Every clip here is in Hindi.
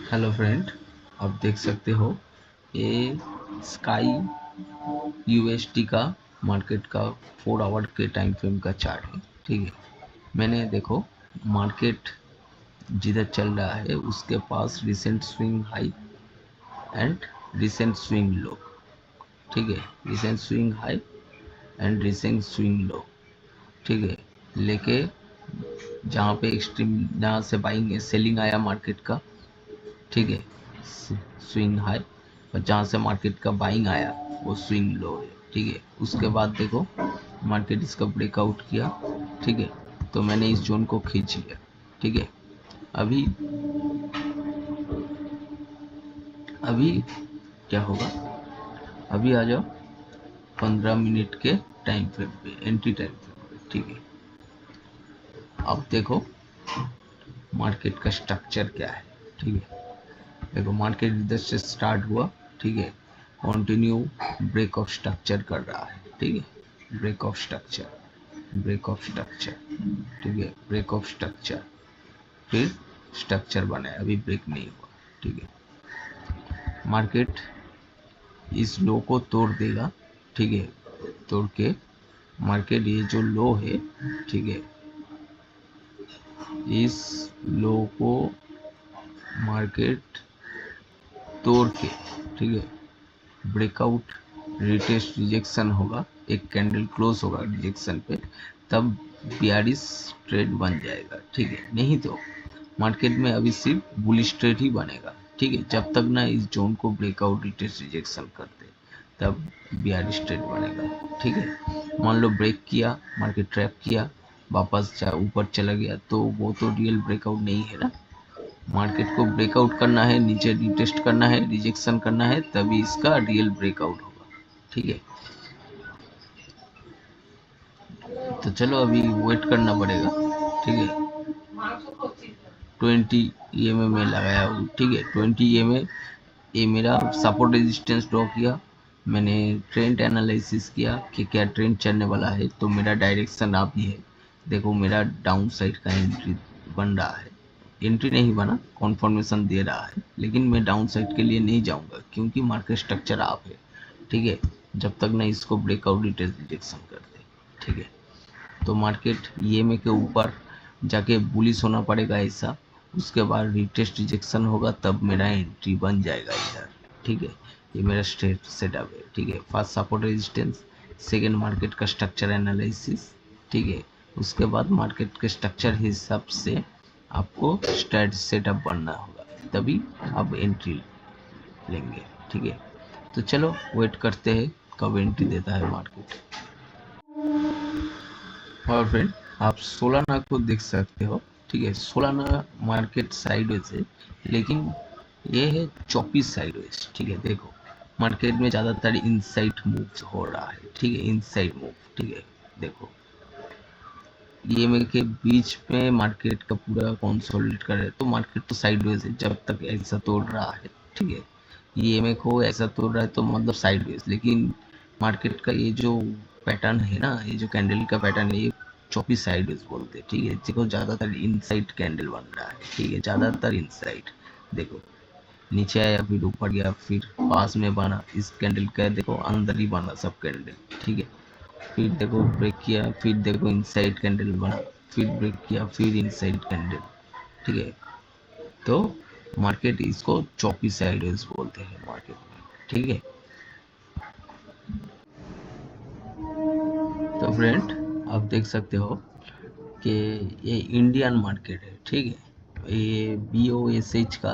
हेलो फ्रेंड, आप देख सकते हो ये स्काई यूएसटी का मार्केट का 4 आवर के टाइम फ्रेम का चार्ट है। ठीक है, मैंने देखो मार्केट जिधर चल रहा है उसके पास recent swing high and recent swing low. ठीक है, recent swing high and recent swing low. ठीक है, लेके जहाँ पे एक्सट्रीम जहाँ से बाइंग सेलिंग आया मार्केट का। ठीक है, स्विंग हाई और जहाँ से मार्केट का बाइंग आया वो स्विंग लो है। ठीक है, उसके बाद देखो मार्केट इसका ब्रेकआउट किया। ठीक है, तो मैंने इस जोन को खींच लिया। ठीक है, अभी अभी क्या होगा, अभी आ जाओ 15 मिनट के टाइम फ्रेम पे, एंट्री टाइम फ्रेम पे। ठीक है, अब देखो मार्केट का स्ट्रक्चर क्या है। ठीक है, देखो मार्केट इधर से स्टार्ट हुआ। ठीक है, कंटिन्यू ब्रेक ऑफ स्ट्रक्चर कर रहा है। ठीक है, break of structure, break of structure. ठीक है, ब्रेक ऑफ स्ट्रक्चर, फिर स्ट्रक्चर बना है, अभी ब्रेक नहीं हुआ। ठीक है, मार्केट इस लो को तोड़ देगा। ठीक है, तोड़ के मार्केट ये जो लो है, ठीक है, इस लो को मार्केट तोड़ के, ठीक है, ब्रेकआउट रिटेस्ट रिजेक्शन होगा, एक कैंडल क्लोज होगा रिजेक्शन पे, तब बियरिश ट्रेड बन जाएगा। ठीक है, नहीं तो मार्केट में अभी सिर्फ बुलिश ट्रेड ही बनेगा। ठीक है, जब तक ना इस जोन को ब्रेकआउट रिटेस्ट रिजेक्शन करते तब बियरिश ट्रेड बनेगा। ठीक है, मान लो ब्रेक किया, मार्केट ट्रैप किया, वापस ऊपर चला गया, तो वो तो रियल ब्रेकआउट नहीं है ना। मार्केट को ब्रेकआउट करना है, नीचे रिटेस्ट करना है, रिजेक्शन करना है, तभी इसका रियल ब्रेकआउट होगा। ठीक है, तो चलो अभी वेट करना पड़ेगा। ठीक है, 20 EMA में लगाया हूँ। ठीक है, 20 EMA ये मेरा सपोर्ट रेजिस्टेंस ड्रॉ किया। मैंने ट्रेंड एनालिसिस किया कि क्या ट्रेंड चलने वाला है, तो मेरा डायरेक्शन आप ही है। देखो मेरा डाउन साइड का एंट्री बन रहा है, एंट्री नहीं बना, कॉन्फर्मेशन दे रहा है, लेकिन मैं डाउन साइड के लिए नहीं जाऊंगा क्योंकि मार्केट स्ट्रक्चर आप है। ठीक है, जब तक ना इसको ब्रेकआउट रिजेक्शन कर दे। ठीक है, तो मार्केट ईएमए के ऊपर जाके बुलिश होना पड़ेगा ऐसा, उसके बाद रिटेस्ट रिजेक्शन होगा, तब मेरा एंट्री बन जाएगा इधर। ठीक है, ये मेरा स्ट्रेट सेटअप है। ठीक है, first support resistance, second market का स्ट्रक्चर एनालिसिस। ठीक है, उसके बाद मार्केट के स्ट्रक्चर हिसाब से आपको स्ट्रेट सेटअप बनना होगा, तभी आप एंट्री लेंगे। ठीक है, तो चलो वेट करते हैं कब एंट्री देता है मार्केट। और फ्रेंड, आप सोलाना को देख सकते हो। ठीक है, सोलाना मार्केट साइडवेज है, लेकिन ये है चौपीस साइडवेज। ठीक है, देखो मार्केट में ज़्यादातर इनसाइड मूव हो रहा है। ठीक है, इनसाइड मूव। ठीक है, देखो ईएमए के बीच में मार्केट का पूरा कंसोलिडेट कर रहा है, तो मार्केट तो साइडवेज है जब तक ऐसा तोड़ रहा है। ठीक है, ईएमए को ऐसा तोड़ रहा है तो मतलब साइडवेज, लेकिन मार्केट का ये जो पैटर्न है ना, ये जो कैंडल का पैटर्न है, ये चौपी साइडवेज बोलते हैं। ठीक है, देखो ज़्यादातर इनसाइड कैंडल बन रहा है। ठीक है, ज़्यादातर इनसाइड। देखो नीचे आया, फिर ऊपर गया, फिर पास में बना, इस कैंडल का देखो अंदर ही बना सब कैंडल। ठीक है, फिर देखो ब्रेक किया, फिर देखो इनसाइड कैंडल बना, फिर ब्रेक किया, फिर इनसाइड कैंडल। ठीक है, तो मार्केट इसको चौकी साइडवेज बोलते हैं मार्केट में। ठीक है, तो फ्रेंड आप देख सकते हो कि ये इंडियन मार्केट है। ठीक है, ये BOSH का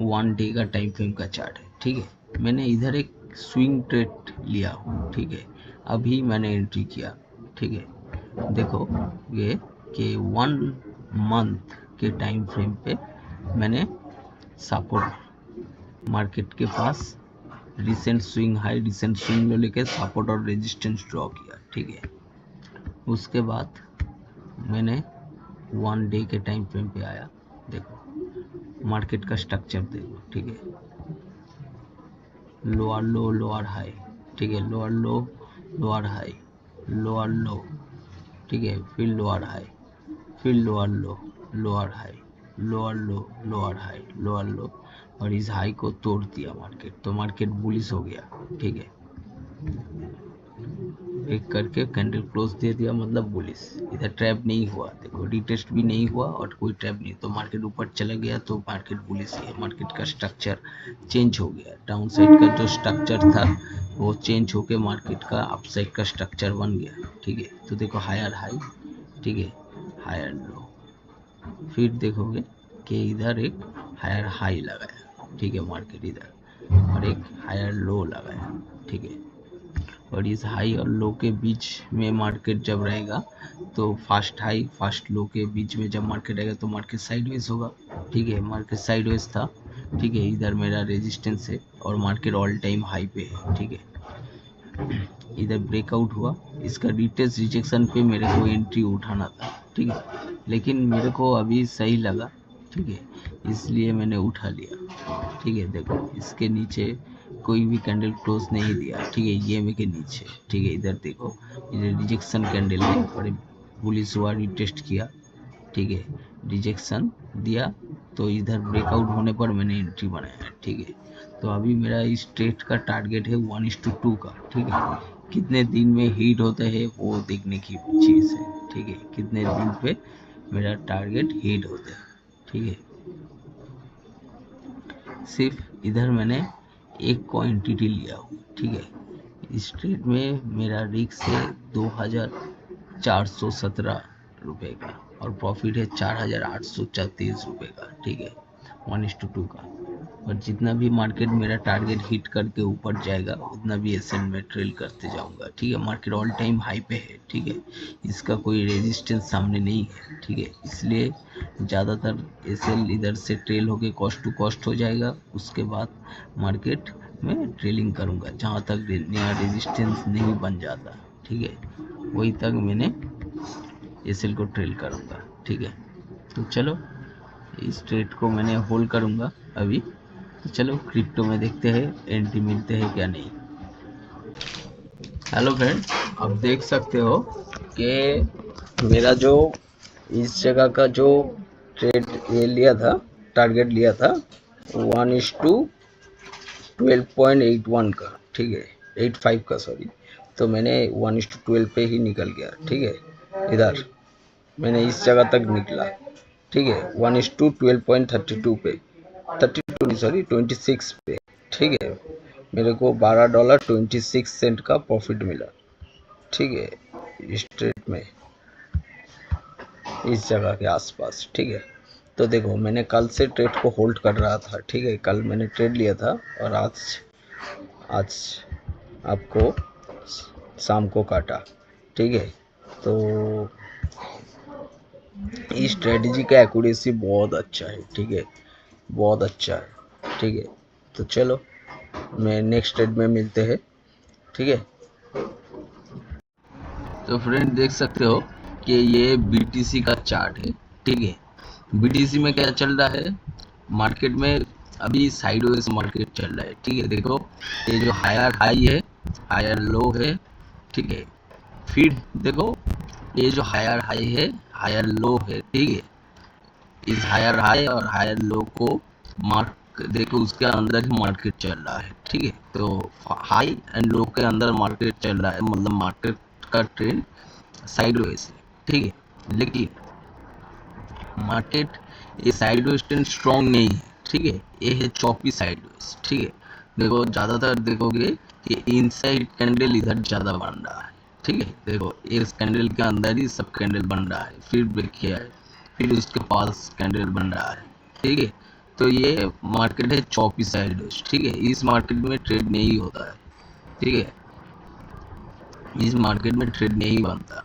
1 डे का टाइम फ्रेम का चार्ट है। ठीक है, मैंने इधर एक स्विंग ट्रेड लिया हूँ। ठीक है, अभी मैंने एंट्री किया। ठीक है, देखो ये कि 1 मंथ के टाइम फ्रेम पे मैंने सपोर्ट मार्केट के पास recent swing high, recent swing low लेके सपोर्ट और रेजिस्टेंस ड्रॉ किया। ठीक है, उसके बाद मैंने 1 डे के टाइम फ्रेम पे आया। देखो मार्केट का स्ट्रक्चर देखो। ठीक है, लोअर लो, लोअर हाई। ठीक है, लोअर लो, लोअर हाई, लोअर लो। ठीक है, फिर लोअर हाई, फिर लोअर लो, लोअर हाई, लोअर लो, लोअर हाई, लोअर लो, और इस हाई को तोड़ दिया मार्केट, तो मार्केट बुलिश हो गया। ठीक है, ब्रेक करके कैंडल क्लोज दे दिया, मतलब बुलिश। इधर ट्रैप नहीं हुआ, देखो रिटेस्ट भी नहीं हुआ और कोई ट्रैप नहीं, तो मार्केट ऊपर चला गया, तो मार्केट बुलिश है। मार्केट का स्ट्रक्चर चेंज हो गया, डाउन साइड का जो स्ट्रक्चर था वो चेंज होके मार्केट का अपसाइड का स्ट्रक्चर बन गया। ठीक है, तो देखो हायर हाई, ठीक है, हायर लो, फिर देखोगे कि इधर एक हायर हाई लगाया। ठीक है, मार्केट इधर, और एक हायर लो लगाया। ठीक है, और इस हाई और लो के बीच में मार्केट जब रहेगा, तो फास्ट हाई फास्ट लो के बीच में जब मार्केट रहेगा तो मार्केट साइडवेज होगा। ठीक है, मार्केट साइडवेज था। ठीक है, इधर मेरा रेजिस्टेंस है और मार्केट ऑल टाइम हाई पे है। ठीक है, इधर ब्रेकआउट हुआ, इसका डिटेल्स रिजेक्शन पे मेरे को एंट्री उठाना था। ठीक है, लेकिन मेरे को अभी सही लगा। ठीक है, इसलिए मैंने उठा लिया। ठीक है, देखो इसके नीचे कोई भी कैंडल क्लोज नहीं दिया। ठीक है, ये में के नीचे, ठीक है, इधर देखो इधर रिजेक्शन कैंडल है, और पुलिस हुआ रिटेस्ट किया। ठीक है, रिजेक्शन दिया, तो इधर ब्रेकआउट होने पर मैंने एंट्री बनाया। ठीक है, तो अभी मेरा इस ट्रेड का टारगेट है 1:2 का। ठीक है, कितने दिन में हिट होते हैं वो देखने की चीज़ है। ठीक है, कितने दिन पे मेरा टारगेट हिट होता है। ठीक है, सिर्फ इधर मैंने एक क्वांटिटी लिया हूँ। ठीक है, इस ट्रेड में मेरा रिस्क है 2417 रुपये का, और प्रॉफिट है 4834 रुपये का। ठीक है, 1:2 का, और जितना भी मार्केट मेरा टारगेट हिट करके ऊपर जाएगा उतना भी एसएल में ट्रेल करते जाऊंगा। ठीक है, मार्केट ऑल टाइम हाई पे है। ठीक है, इसका कोई रेजिस्टेंस सामने नहीं है। ठीक है, इसलिए ज़्यादातर एसएल इधर से ट्रेल होके कॉस्ट टू कॉस्ट हो जाएगा, उसके बाद मार्केट में ट्रेलिंग करूंगा जहाँ तक नया रेजिस्टेंस नहीं बन जाता। ठीक है, वही तक मैंने एसएल को ट्रेल करूंगा। ठीक है, तो चलो इस ट्रेड को मैंने होल्ड करूंगा अभी। तो चलो क्रिप्टो में देखते हैं एंट्री मिलते हैं क्या नहीं। हेलो फ्रेंड, आप देख सकते हो कि मेरा जो इस जगह का जो ट्रेड ये लिया था, टारगेट लिया था 1:12.81 का। ठीक है, 85 का, सॉरी, तो मैंने 1:12 पे ही निकल गया। ठीक है, इधर मैंने इस जगह तक निकला। ठीक है, 1:12.32 पे, 32 नहीं सॉरी 26 पे। ठीक है, मेरे को $12.26 का प्रॉफिट मिला। ठीक है, इस ट्रेड में इस जगह के आसपास। ठीक है, तो देखो मैंने कल से ट्रेड को होल्ड कर रहा था। ठीक है, कल मैंने ट्रेड लिया था और आज आज आपको शाम को काटा। ठीक है, तो इस स्ट्रेटजी का एक्यूरेसी बहुत अच्छा है। ठीक है, बहुत अच्छा है। ठीक है, तो चलो मैं नेक्स्ट ट्रेड में मिलते हैं। ठीक है, तो फ्रेंड देख सकते हो कि ये बीटीसी का चार्ट है। ठीक है, बीटीसी में क्या चल रहा है, मार्केट में अभी साइडवेज मार्केट चल रहा है। ठीक है, देखो ये जो हायर हाई है, हायर लो है। ठीक है, फिर देखो ये जो हायर हाई है, हायर लो है। ठीक है, इस हायर हाई और हायर लो को मार्क देखो, उसके अंदर ही मार्केट चल रहा है। ठीक है, तो हाई एंड लो के अंदर मार्केट चल रहा है, मतलब मार्केट का ट्रेंड साइडवेज है। ठीक है, लेकिन मार्केट ये साइडवेज ट्रेंड स्ट्रॉन्ग नहीं है। ठीक है, ये है चॉपी साइडवेज। ठीक है, देखो ज़्यादातर देखोगे कि इनसाइड कैंडल इधर ज़्यादा बन रहा है। ठीक है, देखो इस कैंडल के अंदर ही सब कैंडल बन रहा है, फिर ब्रेक किया है, फिर उसके पास कैंडल बन रहा है। ठीक है, तो ये मार्केट है चॉपी साइडवेज। ठीक है, इस मार्केट में ट्रेड नहीं होता है। ठीक है, इस मार्केट में ट्रेड नहीं बनता।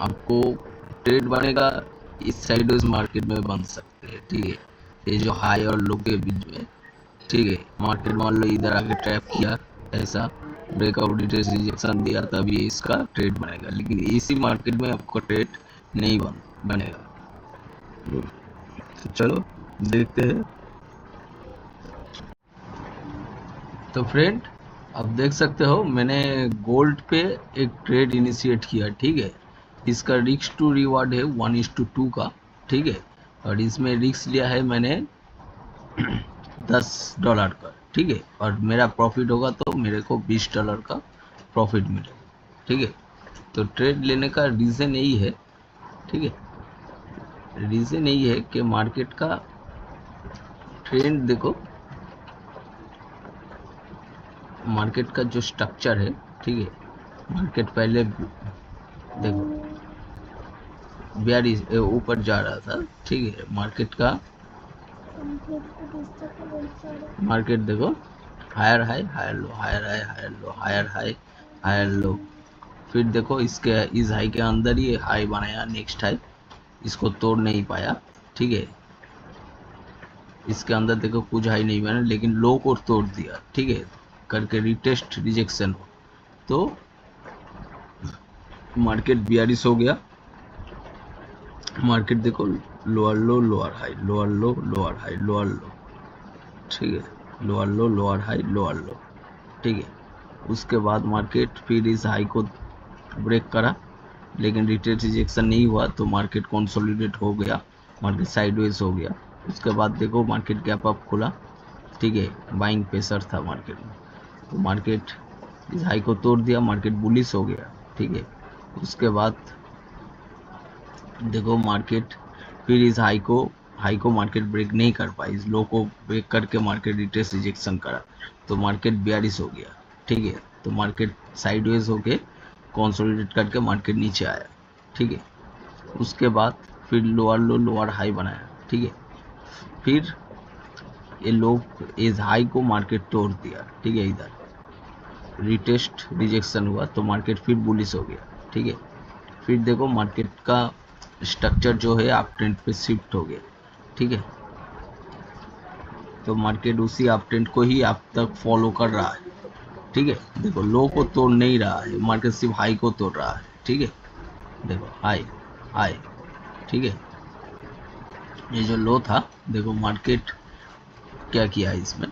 आपको ट्रेड बनेगा इस साइड उस मार्केट में बन सकते हैं। ठीक है, ये जो हाई और लो के बीच में। ठीक है, मार्केट मान लो इधर आके ट्रैप किया, ऐसा ब्रेकआउट डिटेल्स रिजेक्शन दिया, तभी इसका ट्रेड बनेगा, लेकिन इसी मार्केट में आपको ट्रेड नहीं बनेगा। तो चलो देखते हैं। तो फ्रेंड आप देख सकते हो मैंने गोल्ड पे एक ट्रेड इनिशिएट किया। ठीक है, इसका रिस्क टू रिवार्ड है 1:2 का। ठीक है, और इसमें रिस्क लिया है मैंने $10 का, ठीक है, और मेरा प्रॉफिट होगा तो मेरे को $20 का प्रॉफिट मिलेगा, ठीक है। तो ट्रेड लेने का रीज़न यही है, ठीक है, रीज़न यही है कि मार्केट का ट्रेंड देखो, मार्केट का जो स्ट्रक्चर है, ठीक है, मार्केट पहले देखो बियालीस ऊपर जा रहा था, ठीक है, मार्केट देखो higher high higher low, higher high higher low, higher high higher low, फिर देखो इसके इस हाई के अंदर ही हाई बनाया, नेक्स्ट हाई इसको तोड़ नहीं पाया, ठीक है, इसके अंदर देखो कुछ हाई नहीं बना लेकिन लो को तोड़ दिया, ठीक है, करके रिटेस्ट रिजेक्शन हो, तो मार्केट 42 हो गया। मार्केट देखो लोअर लो लोअर हाई, लोअर लो लोअर हाई, लोअर लो, ठीक है, लोअर लो लोअर हाई लोअर लो, ठीक है। उसके बाद मार्केट फिर इस हाई को ब्रेक करा लेकिन रिटेस्ट रिजेक्शन नहीं हुआ, तो मार्केट कंसोलिडेट हो गया, मार्केट साइडवेज हो गया। उसके बाद देखो मार्केट गैप अप खुला, ठीक है, बाइंग प्रेशर था मार्केट में, तो मार्केट इस हाई को तोड़ दिया, मार्केट बुलिश हो गया, ठीक है। उसके बाद देखो मार्केट फिर इस हाई को मार्केट ब्रेक नहीं कर पाई, इस लो को ब्रेक करके मार्केट रिटेस्ट रिजेक्शन करा, तो मार्केट 42 हो गया, ठीक है। तो मार्केट साइडवेज होके कंसोलिडेट करके मार्केट नीचे आया, ठीक है। उसके बाद फिर लोअर लो लोअर हाई बनाया, ठीक है, फिर ये लो इस हाई को मार्केट तोड़ दिया, ठीक है, इधर रिटेस्ट रिजेक्शन हुआ तो मार्केट फिर बुलिश हो गया, ठीक है। फिर देखो मार्केट का स्ट्रक्चर जो है अप ट्रेंड पे शिफ्ट हो गया, ठीक है, तो मार्केट उसी अप ट्रेंड को ही अब तक फॉलो कर रहा है, ठीक है। देखो लो को तोड़ नहीं रहा है, मार्केट सिर्फ हाई को तोड़ रहा है, ठीक है, देखो हाई हाई, ठीक है। ये जो लो था देखो मार्केट क्या किया इसमें,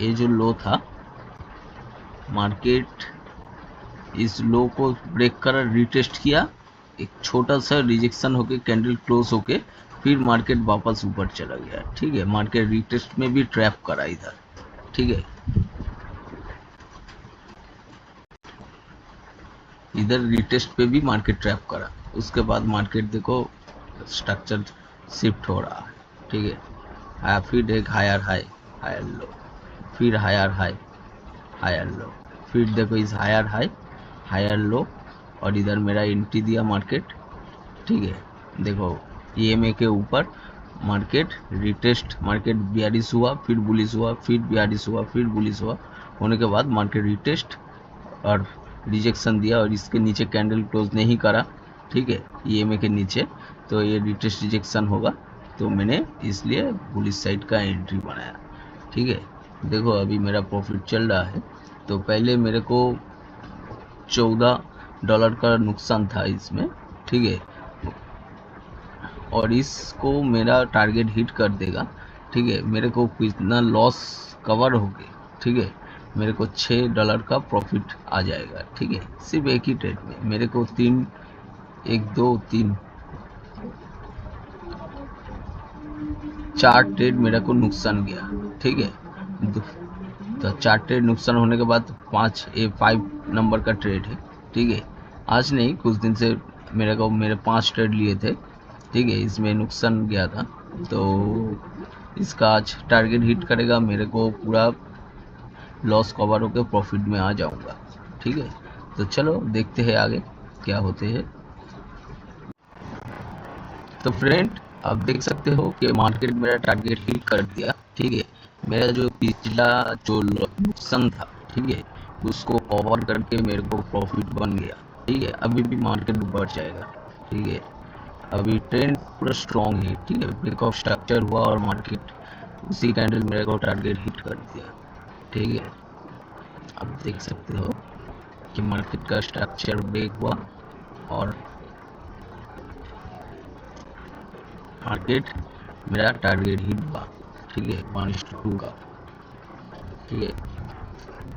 ये जो लो था मार्केट इस लो को ब्रेक कर रिटेस्ट किया, एक छोटा सा रिजेक्शन होके कैंडल क्लोज होके फिर मार्केट वापस ऊपर चला गया, ठीक है। मार्केट रिटेस्ट में भी ट्रैप करा इधर, ठीक है, इधर रिटेस्ट पे भी मार्केट ट्रैप करा। उसके बाद मार्केट देखो स्ट्रक्चर शिफ्ट हो रहा है, ठीक है, फिर एक हायर हाई हायर लो, फिर हायर हाई हायर लो, फिर देखो इस हायर हाई हायर लो, और इधर मेरा एंट्री दिया मार्केट, ठीक है। देखो ईएमए के ऊपर मार्केट रिटेस्ट, मार्केट 42 हुआ, फिर बुलिश हुआ, फिर 42 हुआ, फिर बुलिश हुआ, होने के बाद मार्केट रिटेस्ट और रिजेक्शन दिया, और इसके नीचे कैंडल क्लोज नहीं करा, ठीक है, ईएमए के नीचे, तो ये रिटेस्ट रिजेक्शन होगा, तो मैंने इसलिए बुलिश साइड का एंट्री बनाया, ठीक है। देखो अभी मेरा प्रॉफिट चल रहा है, तो पहले मेरे को $14 का नुकसान था इसमें, ठीक है, और इसको मेरा टारगेट हिट कर देगा, ठीक है, मेरे को कितना लॉस कवर हो गया, ठीक है, मेरे को $6 का प्रॉफिट आ जाएगा, ठीक है, सिर्फ एक ही ट्रेड में मेरे को 4 ट्रेड मेरे को नुकसान गया, ठीक है। तो 4 ट्रेड नुकसान होने के बाद 5 नंबर का ट्रेड है, ठीक है, आज नहीं कुछ दिन से मेरे 5 ट्रेड लिए थे, ठीक है, इसमें नुकसान गया था, तो इसका आज टारगेट हिट करेगा, मेरे को पूरा लॉस कवर होकर प्रॉफिट में आ जाऊंगा, ठीक है। तो चलो देखते हैं आगे क्या होते हैं। तो फ्रेंड आप देख सकते हो कि मार्केट मेरा टारगेट हिट कर दिया, ठीक है, मेरा जो पिछला जो नुकसान था, ठीक है, उसको कवर करके मेरे को प्रॉफिट बन गया, ठीक है। अभी भी मार्केट बढ़ जाएगा, ठीक है, अभी ट्रेंड पूरा स्ट्रॉन्ग है, ठीक है, ब्रेकआउट स्ट्रक्चर हुआ और मार्केट उसी कैंडल मेरे को टारगेट हिट कर दिया, ठीक है। आप देख सकते हो कि मार्केट का स्ट्रक्चर ब्रेक हुआ और मार्केट मेरा टारगेट हिट हुआ, ठीक है, 1:2 का, ठीक है।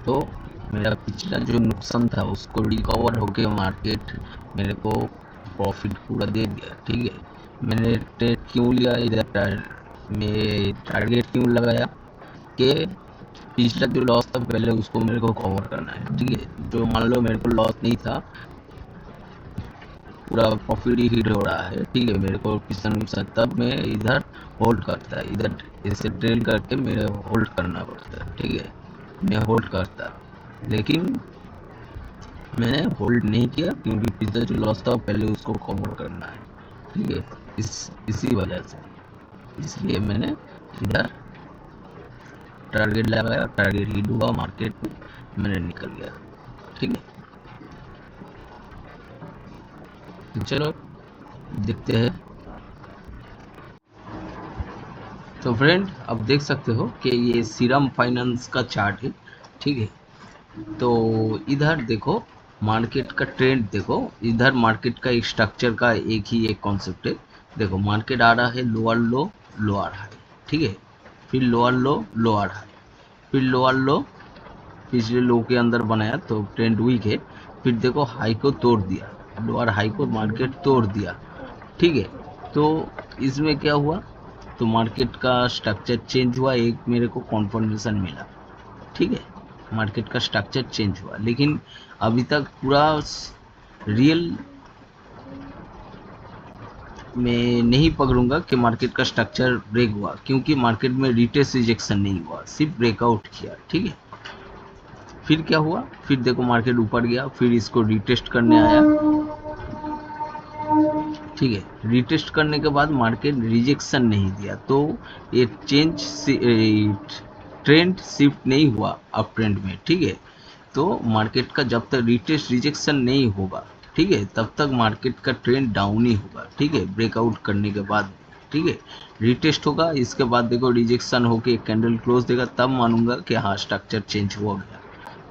तो मेरा पिछला जो नुकसान था उसको रिकवर होके मार्केट मेरे को प्रॉफिट पूरा दे दिया, ठीक है। मैंने ट्रेड क्यों लिया इधर, मैं टारगेट क्यों लगाया कि पिछला जो लॉस था पहले उसको मेरे को कवर करना है, ठीक है। जो मान लो मेरे को लॉस नहीं था, पूरा प्रॉफिट ही हिट हो रहा है, ठीक है, मेरे को पिछला नुकसान, तब मैं इधर होल्ड करता है, इधर इसे ट्रेल करके मेरे होल्ड करना पड़ता है, ठीक है, मैं होल्ड करता। लेकिन मैंने होल्ड नहीं किया क्योंकि पिछला जो लॉस था पहले उसको कवर करना है, ठीक है, इसी वजह से, इसलिए मैंने इधर टारगेट लगाया, टारगेट हिट हुआ मार्केट में, मैंने निकल गया, ठीक है। तो चलो देखते हैं। तो फ्रेंड अब देख सकते हो कि ये सीरम फाइनेंस का चार्ट है, ठीक है। तो इधर देखो मार्केट का ट्रेंड, देखो इधर मार्केट का एक स्ट्रक्चर का एक ही एक कॉन्सेप्ट है। देखो मार्केट आ रहा है लोअर लो लोअर हाई, ठीक है, फिर लोअर लो लोअर हाई, फिर लोअर लो पिछले लो के अंदर बनाया तो ट्रेंड वीक है, फिर देखो हाई को तोड़ दिया, लोअर हाई को मार्केट तोड़ दिया, ठीक है। तो इसमें क्या हुआ, तो मार्केट का स्ट्रक्चर चेंज हुआ, एक मेरे को कॉन्फर्मेशन मिला, ठीक है, मार्केट का स्ट्रक्चर चेंज हुआ, लेकिन अभी तक पूरा रियल मैं नहीं पकड़ूंगा कि मार्केट का स्ट्रक्चर ब्रेक हुआ, क्योंकि मार्केट में रिटेस्ट रिजेक्शन नहीं हुआ, सिर्फ ब्रेकआउट किया, ठीक है। फिर क्या हुआ, फिर देखो मार्केट ऊपर गया, फिर इसको रिटेस्ट करने आया, ठीक है, रिटेस्ट करने के बाद मार्केट रिजेक्शन नहीं दिया, तो ये ट्रेंड शिफ्ट नहीं हुआ अप ट्रेंड में, ठीक है। तो मार्केट का जब तक रिटेस्ट रिजेक्शन नहीं होगा, ठीक है, तब तक मार्केट का ट्रेंड डाउन ही होगा, ठीक है, ब्रेकआउट करने के बाद, ठीक है, रिटेस्ट होगा, इसके बाद देखो रिजेक्शन होके कैंडल क्लोज देगा, तब मानूंगा कि हाँ स्ट्रक्चर चेंज हो गया।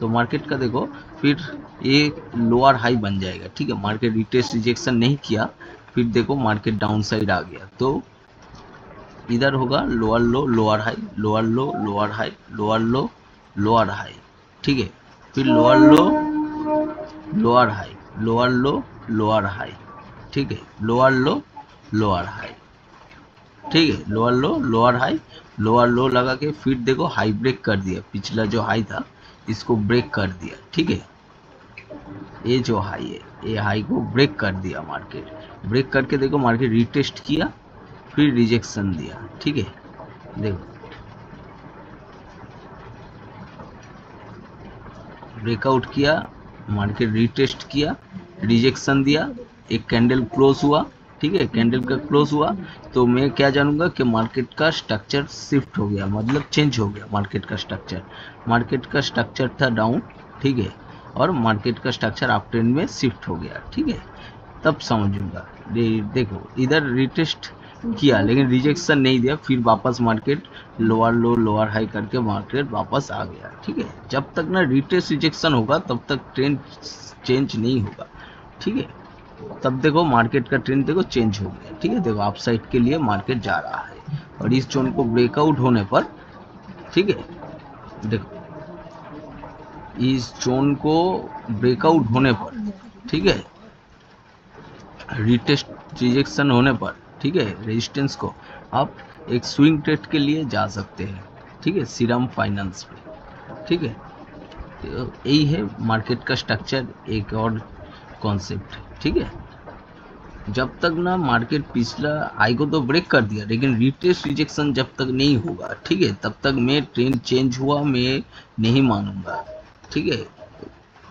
तो मार्केट का देखो फिर ये लोअर हाई बन जाएगा, ठीक है, मार्केट रिटेस्ट रिजेक्शन नहीं किया, फिर देखो मार्केट डाउन साइड आ गया, तो इधर होगा लोअर लो लोअर हाई, लोअर लो लोअर हाई, लोअर लो लोअर हाई, ठीक है, फिर लोअर लो लोअर हाई, लोअर लो लोअर हाई, ठीक है, लोअर लो लोअर हाई, ठीक है, लोअर लो लोअर हाई, लोअर लो लगा के फिर देखो हाई ब्रेक कर दिया, पिछला जो हाई था इसको ब्रेक कर दिया, ठीक है, ये जो हाई है ये हाई को ब्रेक कर दिया मार्केट, ब्रेक करके देखो मार्केट रिटेस्ट किया, फिर रिजेक्शन दिया, ठीक है, देखो ब्रेकआउट किया, मार्केट रिटेस्ट किया, रिजेक्शन दिया, एक कैंडल क्लोज हुआ, ठीक है, कैंडल का क्लोज हुआ, तो मैं क्या जानूंगा कि मार्केट का स्ट्रक्चर शिफ्ट हो गया, मतलब चेंज हो गया मार्केट का स्ट्रक्चर, मार्केट का स्ट्रक्चर था डाउन, ठीक है, और मार्केट का स्ट्रक्चर अप ट्रेंड में शिफ्ट हो गया, ठीक है, तब समझूंगा। देखो इधर रिटेस्ट किया लेकिन रिजेक्शन नहीं दिया, फिर वापस मार्केट लोअर लो लोअर हाई करके मार्केट वापस आ गया, ठीक है, जब तक ना रिटेस्ट रिजेक्शन होगा तब तक ट्रेंड चेंज नहीं होगा, ठीक है, तब देखो मार्केट का ट्रेंड देखो चेंज हो गया, ठीक है, देखो अप साइड के लिए मार्केट जा रहा है, और इस जोन को ब्रेकआउट होने पर, ठीक है, देखो इस जोन को ब्रेकआउट होने पर, ठीक है, रिटेस्ट रिजेक्शन होने पर, ठीक है, रेजिस्टेंस को आप एक स्विंग ट्रेड के लिए जा सकते हैं, ठीक है, सीरम फाइनेंस पे, ठीक है। तो यही है मार्केट का स्ट्रक्चर, एक और कॉन्सेप्ट, ठीक है, जब तक ना मार्केट पिछला हाई को तो ब्रेक कर दिया लेकिन रिटेस्ट रिजेक्शन जब तक नहीं होगा, ठीक है, तब तक मैं ट्रेंड चेंज हुआ मैं नहीं मानूंगा, ठीक है,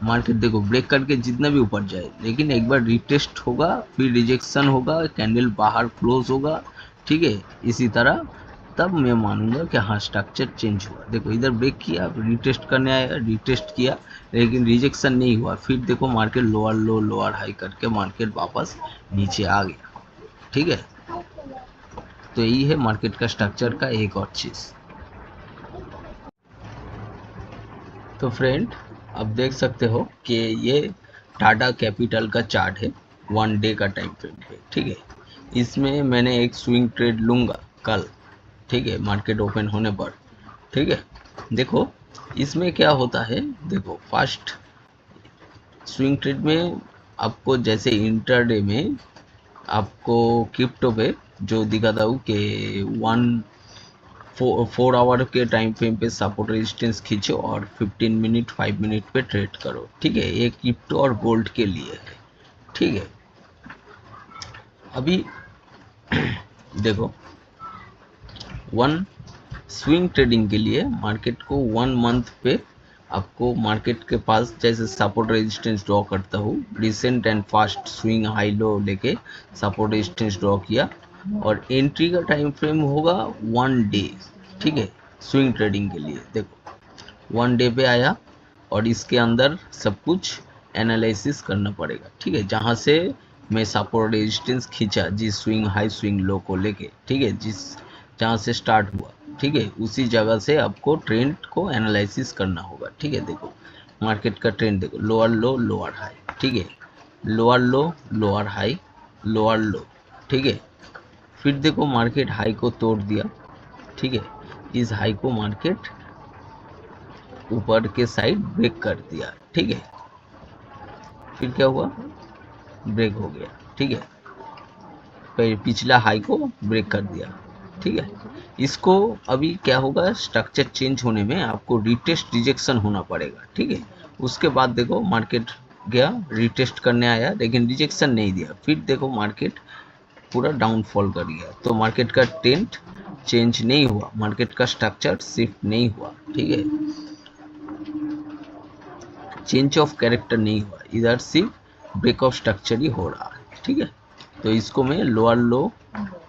मार्केट देखो ब्रेक करके जितना भी ऊपर जाए, लेकिन एक बार रिटेस्ट होगा, फिर रिजेक्शन होगा, कैंडल बाहर क्लोज होगा, ठीक है, इसी तरह, तब मैं मानूंगा कि हाँ स्ट्रक्चर चेंज हुआ। देखो इधर ब्रेक किया, रिटेस्ट करने आया, रिटेस्ट किया, लेकिन रिजेक्शन नहीं हुआ, फिर देखो मार्केट लोअर लो लोअर हाई करके मार्केट वापस नीचे आ गया, ठीक है। तो यही है मार्केट का स्ट्रक्चर का एक और चीज़। तो फ्रेंड अब देख सकते हो कि ये टाटा कैपिटल का चार्ट है, 1 डे का टाइम फ्रेम पे, ठीक है, इसमें मैंने एक स्विंग ट्रेड लूँगा कल, ठीक है, मार्केट ओपन होने पर, ठीक है। देखो इसमें क्या होता है, देखो फर्स्ट स्विंग ट्रेड में आपको जैसे इंटरडे में आपको क्रिप्टो पे जो दिखाता हूँ कि 4 आवर के टाइम फ्रेम पे सपोर्ट रेजिस्टेंस खींचो और 15 मिनट 5 मिनट पे ट्रेड करो, ठीक है। ये क्रिप्टो और गोल्ड के लिए है, ठीक है। अभी देखो, वन स्विंग ट्रेडिंग के लिए मार्केट को 1 मंथ पे आपको मार्केट के पास जैसे सपोर्ट रेजिस्टेंस ड्रॉ करता हूँ, recent and fast swing high low लेके सपोर्ट रेजिस्टेंस ड्रॉ किया, और एंट्री का टाइम फ्रेम होगा 1 डे, ठीक है। स्विंग ट्रेडिंग के लिए देखो 1 डे पे आया, और इसके अंदर सब कुछ एनालिसिस करना पड़ेगा, ठीक है। जहाँ से मैं सपोर्ट रेजिस्टेंस खींचा, जिस स्विंग हाई स्विंग लो को लेके, ठीक है, जिस जहाँ से स्टार्ट हुआ, ठीक है, उसी जगह से आपको ट्रेंड को एनालिसिस करना होगा, ठीक है। देखो मार्केट का ट्रेंड देखो, लोअर लो लोअर हाई, ठीक है, लोअर लो लोअर हाई लोअर लो, ठीक है। फिर देखो मार्केट हाई को तोड़ दिया, ठीक है, इस हाई को मार्केट ऊपर के साइड ब्रेक कर दिया, ठीक है। फिर क्या हुआ, ब्रेक हो गया, ठीक है, पिछला हाई को ब्रेक कर दिया, ठीक है। इसको अभी क्या होगा, स्ट्रक्चर चेंज होने में आपको रिटेस्ट रिजेक्शन होना पड़ेगा, ठीक है। उसके बाद देखो मार्केट गया रिटेस्ट करने आया, लेकिन रिजेक्शन नहीं दिया, फिर देखो मार्केट पूरा डाउनफॉल कर गया, तो मार्केट का ट्रेंड चेंज नहीं हुआ, मार्केट का स्ट्रक्चर शिफ्ट नहीं हुआ, ठीक है, चेंज ऑफ कैरेक्टर नहीं हुआ, इधर सिर्फ ब्रेक ऑफ स्ट्रक्चर ही हो रहा है, ठीक है। तो इसको मैं लोअर लो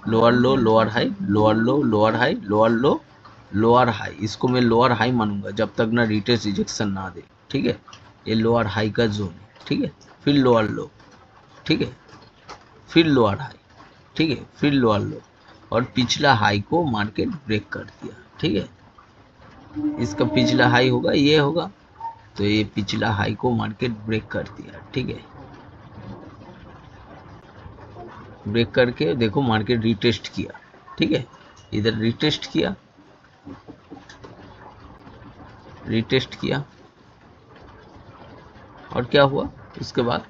लोअर लो लोअर हाई लोअर लो लोअर हाई लोअर लो लोअर हाई, इसको मैं लोअर हाई मानूंगा जब तक ना रिटेस्ट रिजेक्शन ना दे, ठीक है। ये लोअर हाई का जोन है, ठीक है। फिर लोअर लो, ठीक है, फिर लोअर हाई, ठीक है, फिर लोअर लो, और पिछला हाई को मार्केट ब्रेक कर दिया, ठीक है। इसका पिछला हाई होगा, ये होगा, तो ये पिछला हाई को मार्केट ब्रेक कर दिया, ठीक है। ब्रेक करके देखो मार्केट रिटेस्ट किया, ठीक है, इधर रिटेस्ट किया, रिटेस्ट किया, और क्या हुआ, उसके बाद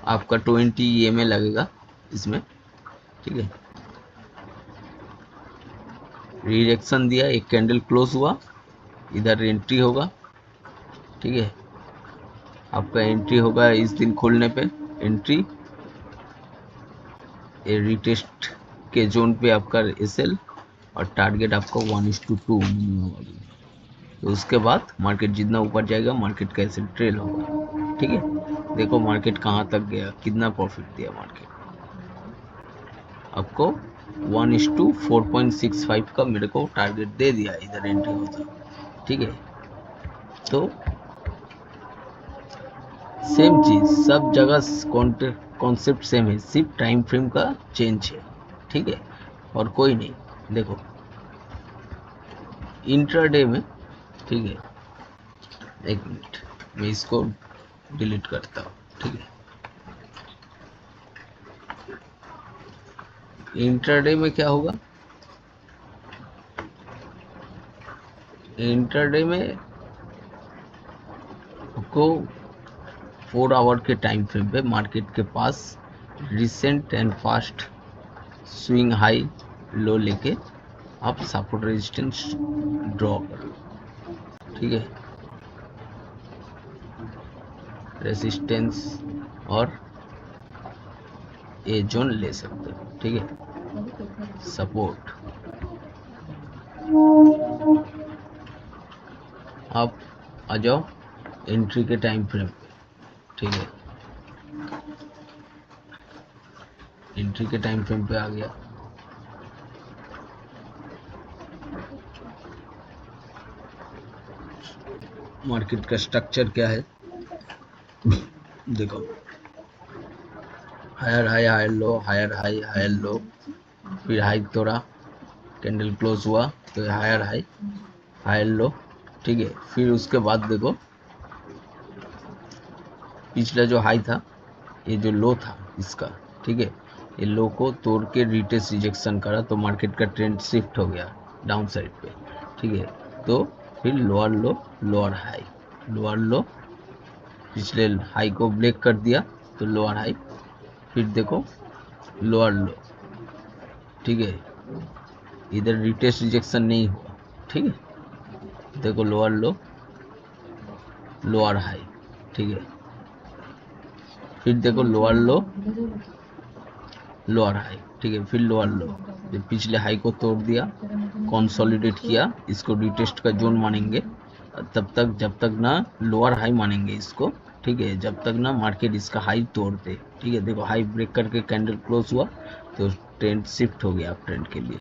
आपका 20 EMA लगेगा इसमें, ठीक है। रिजेक्शन दिया, एक कैंडल क्लोज हुआ, इधर एंट्री होगा, ठीक है। आपका एंट्री होगा इस दिन खोलने पे, एंट्री रिटेस्ट के जोन पे आपका SL, और टारगेट आपका 1:2 मिनिमम, तो उसके बाद मार्केट जितना ऊपर जाएगा मार्केट का SL ट्रेल होगा, ठीक है। देखो मार्केट कहाँ तक गया, कितना प्रॉफिट दिया मार्केट आपको, 1:4.65 का मेरे को टारगेट दे दिया, इधर एंट्री होता, ठीक है। तो सेम चीज सब जगह कॉन्सेप्ट सेम है, सिर्फ टाइम फ्रेम का चेंज है, ठीक है, और कोई नहीं। देखो इंट्राडे में, ठीक है, एक मिनट मैं इसको डिलीट करता हूँ, ठीक है। इंट्राडे में क्या होगा, इंट्राडे में आपको 4 आवर के टाइम फ्रेम पे मार्केट के पास recent and fast swing high low लेके आप सपोर्ट रेजिस्टेंस ड्रॉ करो, ठीक है, रेजिस्टेंस और ये जोन ले सकते हो, ठीक है, सपोर्ट आप आ जाओ एंट्री के टाइम फ्रेम पे, ठीक है, एंट्री के टाइम फ्रेम पे आ गया, मार्केट का स्ट्रक्चर क्या है देखो, higher high higher low higher high higher low, फिर हाई तोड़ा, कैंडल क्लोज हुआ, तो हायर हाई हायर लो, ठीक है। फिर उसके बाद देखो पिछला जो हाई था, ये जो लो था इसका, ठीक है, ये लो को तोड़ के रिटेस्ट रिजेक्शन करा, तो मार्केट का ट्रेंड शिफ्ट हो गया डाउन साइड पे, ठीक है। तो फिर लोअर लो लोअर हाई लोअर लो, पिछले हाई को ब्रेक कर दिया, तो लोअर हाई, फिर देखो लोअर लो, ठीक है, इधर रिटेस्ट रिजेक्शन नहीं हुआ, ठीक है, देखो लोअर लो, लोअर हाई, ठीक है, फिर देखो लोअर लो, लोअर हाई, ठीक है, फिर लोअर लो, पिछले हाई को तोड़ दिया, कंसोलिडेट किया, इसको रिटेस्ट का जोन मानेंगे तब तक जब तक ना लोअर हाई मानेंगे इसको, ठीक है, जब तक ना मार्केट इसका हाई तोड़ दे, ठीक है, देखो हाई ब्रेक करके कैंडल क्लोज हुआ तो ट्रेंड शिफ्ट हो गया अप ट्रेंड के लिए,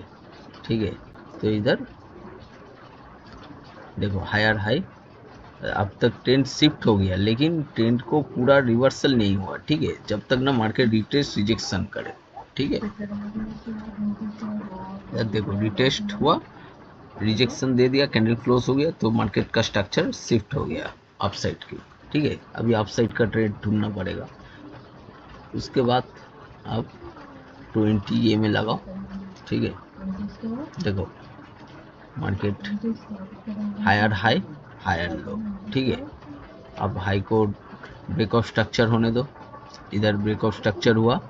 ठीक है, तो इधर देखो हायर हाई, अब तक ट्रेंड शिफ्ट हो गया लेकिन ट्रेंड को पूरा रिवर्सल नहीं हुआ, ठीक है, जब तक ना मार्केट रिटेस्ट रिजेक्शन करे, ठीक है, देखो रिटेस्ट हुआ, रिजेक्शन दे दिया, कैंडल क्लोज हो गया तो मार्केट का स्ट्रक्चर शिफ्ट हो गया अपसाइड की, ठीक है, अभी अपसाइड का ट्रेड ढूंढना पड़ेगा। उसके बाद आप 20 में लगाओ, ठीक है, देखो market higher high higher low, ठीक है, अब हाई को ब्रेकआउट स्ट्रक्चर होने दो, इधर ब्रेकआउट स्ट्रक्चर हुआ,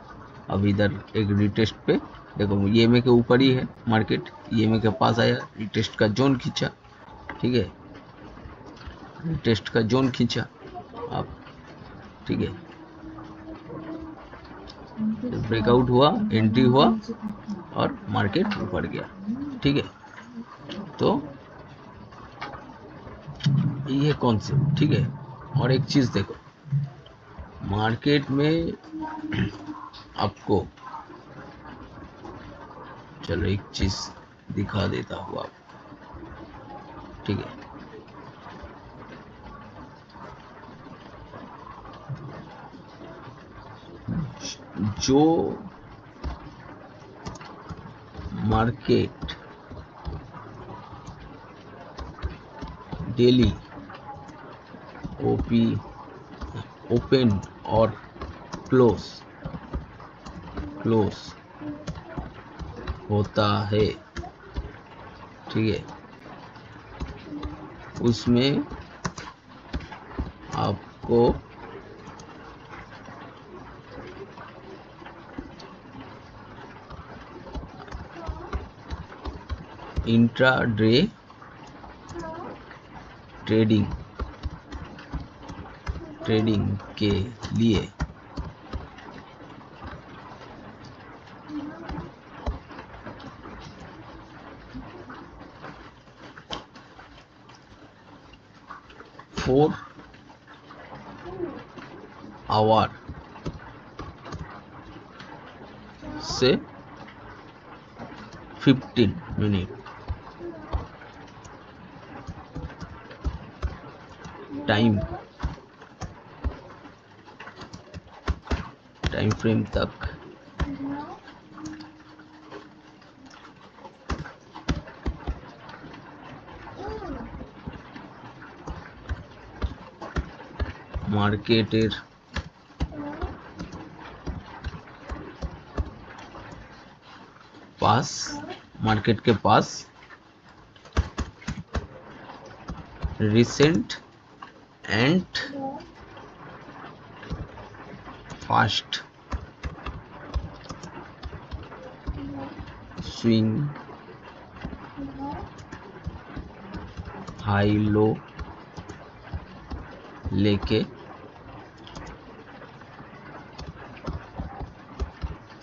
अब इधर एक रिटेस्ट पे देखो ईएमए के ऊपर ही है मार्केट, ईएमए के पास आया, रिटेस्ट का जोन खींचा, ठीक है, रिटेस्ट का जोन खींचा आप, ठीक है, ब्रेकआउट हुआ, एंट्री हुआ और मार्केट ऊपर गया, ठीक है, तो ये कॉन्सेप्ट, ठीक है, और एक चीज देखो मार्केट में आपको, चलो एक चीज दिखा देता हूँ आपको, ठीक है, जो मार्केट डेली ओपी ओपन और क्लोज होता है, ठीक है, उसमें आपको इंट्राडे ट्रेडिंग के लिए फोर आवर से 15 मिनट टाइम फ्रेम तक मार्केटेर पास, मार्केट के पास recent and fast swing high low लेके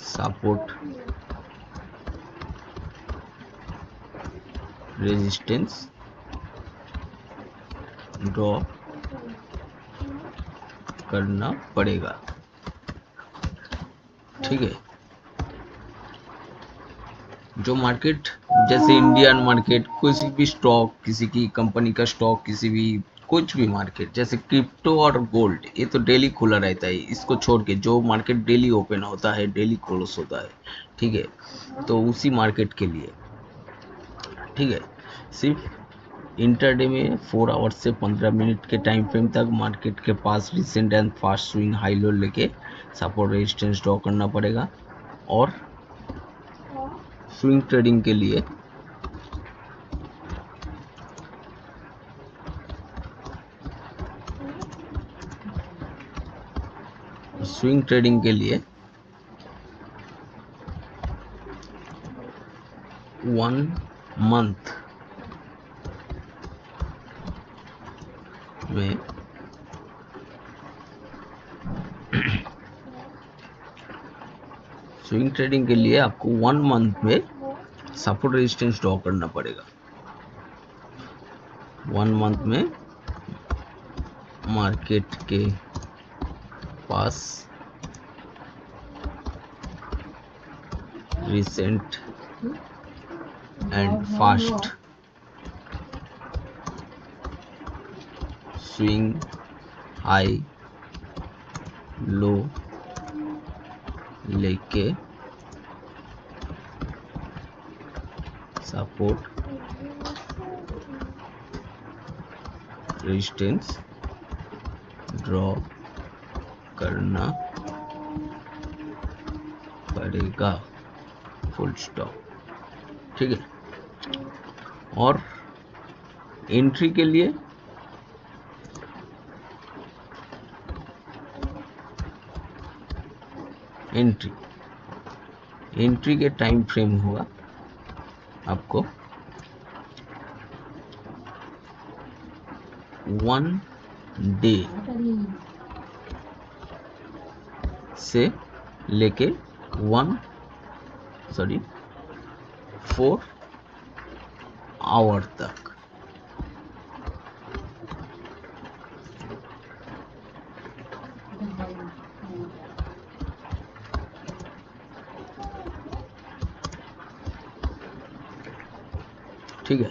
सपोर्ट रेजिस्टेंस ड्रॉ करना पड़ेगा, ठीक है, जो मार्केट जैसे इंडियन मार्केट, किसी भी स्टॉक, किसी की कंपनी का स्टॉक, किसी भी कुछ भी मार्केट जैसे क्रिप्टो और गोल्ड, ये तो डेली खुला रहता है, इसको छोड़ के जो मार्केट डेली ओपन होता है, डेली क्लोज होता है, ठीक है, तो उसी मार्केट के लिए, ठीक है, सिर्फ इंटरडे में 4 आवर्स से 15 मिनट के टाइम फ्रेम तक मार्केट के पास recent and fast swing high low लेके सपोर्ट रेजिस्टेंस ड्रॉ करना पड़ेगा, और स्विंग ट्रेडिंग के लिए 1 मंथ में स्विंग ट्रेडिंग के लिए आपको 1 मंथ में सपोर्ट रेजिस्टेंस ड्रॉ करना पड़ेगा। 1 मंथ में मार्केट के पास recent and fast swing high low लेके सपोर्ट रेजिस्टेंस ड्रॉ करना पड़ेगा, फुल स्टॉप। ठीक है। और एंट्री के लिए एंट्री के टाइम फ्रेम होगा आपको 1 डे से लेके 4 आवर तक। ठीक है।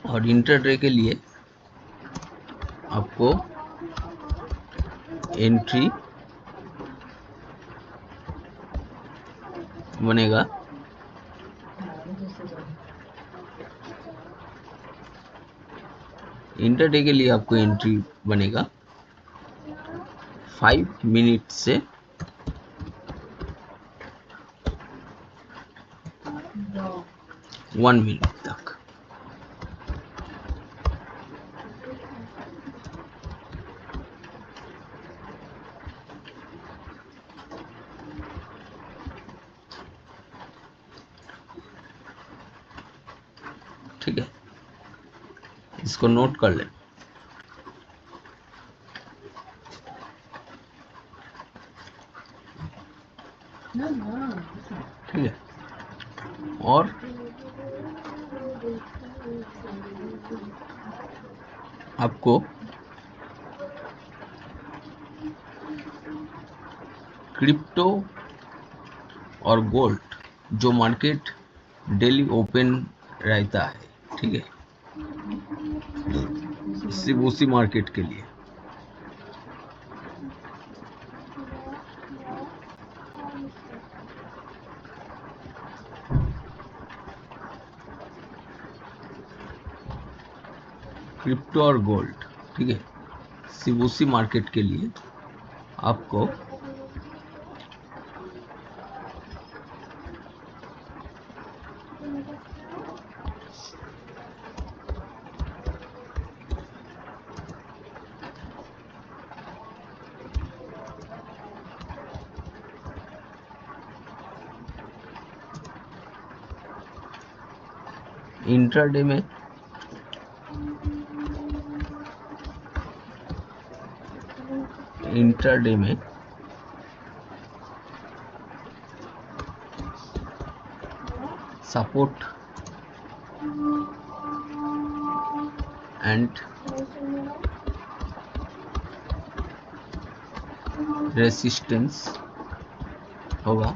और इंटरडे के लिए आपको एंट्री बनेगा इंटरडे के लिए आपको एंट्री बनेगा 5 मिनट से 1 मिनट तक। ठीक है, इसको नोट कर लें। ठीक है। और आपको क्रिप्टो और गोल्ड जो मार्केट डेली ओपन रहता है, ठीक है, सिर्फ उसी मार्केट के लिए क्रिप्टो और गोल्ड, ठीक है, सिर्फ उसी मार्केट के लिए आपको इंट्राडे में सपोर्ट एंड रेसिस्टेंस होगा